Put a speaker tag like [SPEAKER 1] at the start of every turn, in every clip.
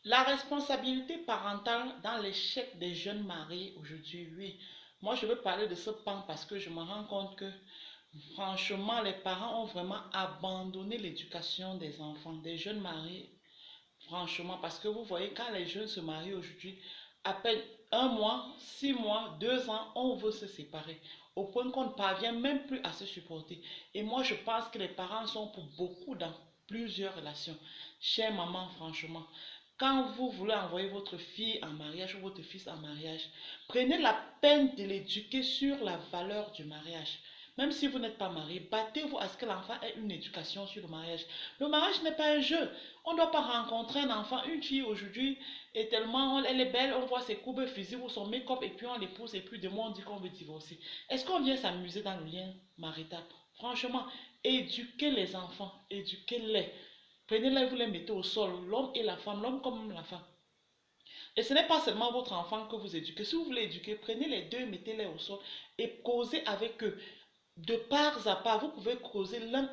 [SPEAKER 1] La responsabilité parentale dans l'échec des jeunes mariés aujourd'hui, oui. Moi, je veux parler de ce pan parce que je me rends compte que, franchement, les parents ont vraiment abandonné l'éducation des enfants, des jeunes mariés. Franchement, parce que vous voyez, quand les jeunes se marient aujourd'hui, à peine un mois, 6 mois, 2 ans, on veut se séparer. Au point qu'on ne parvient même plus à se supporter. Et moi, je pense que les parents sont pour beaucoup dans plusieurs relations. Chère maman, franchement, quand vous voulez envoyer votre fille en mariage ou votre fils en mariage, prenez la peine de l'éduquer sur la valeur du mariage. Même si vous n'êtes pas marié, battez-vous à ce que l'enfant ait une éducation sur le mariage. Le mariage n'est pas un jeu. On ne doit pas rencontrer un enfant, une fille aujourd'hui, et tellement elle est belle, on voit ses courbes physiques ou son make-up, et puis on l'épouse, et puis demain on dit qu'on veut divorcer. Est-ce qu'on vient s'amuser dans le lien marital? Franchement, éduquez les enfants, éduquez-les. Prenez-les, vous les mettez au sol, l'homme et la femme, l'homme comme la femme. Et ce n'est pas seulement votre enfant que vous éduquez. Si vous voulez éduquer, prenez les deux, mettez-les au sol et causez avec eux. De part à part, vous pouvez causer l'un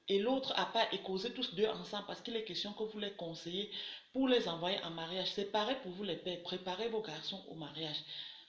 [SPEAKER 1] et l'autre à part et causer tous deux ensemble parce qu'il est question que vous les conseillez pour les envoyer en mariage. C'est pareil pour vous les pères. Préparez vos garçons au mariage.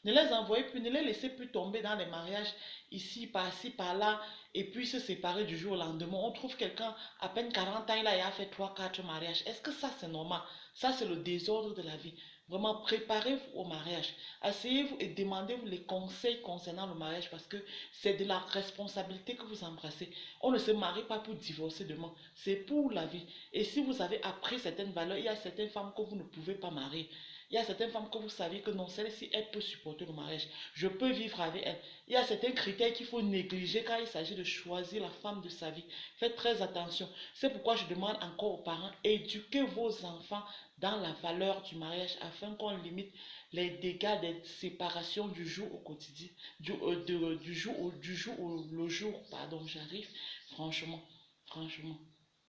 [SPEAKER 1] Ne les envoyez plus, ne les laissez plus tomber dans les mariages ici, par-ci, par-là et puis se séparer du jour au lendemain. On trouve quelqu'un à peine 40 ans, il a fait 3 4 mariages. Est-ce que ça c'est normal? Ça c'est le désordre de la vie. Vraiment, préparez-vous au mariage. Asseyez-vous et demandez-vous les conseils concernant le mariage parce que c'est de la responsabilité que vous embrassez. On ne se marie pas pour divorcer demain, c'est pour la vie. Et si vous avez appris certaines valeurs, il y a certaines femmes que vous ne pouvez pas marier. Il y a certaines femmes que vous savez que non, celle-ci, elle peut supporter le mariage. Je peux vivre avec elle. Il y a certains critères qu'il faut négliger quand il s'agit de choisir la femme de sa vie. Faites très attention. C'est pourquoi je demande encore aux parents, éduquez vos enfants dans la valeur du mariage afin qu'on limite les dégâts des séparations du jour au quotidien, du jour au le jour, pardon, j'arrive, franchement, franchement.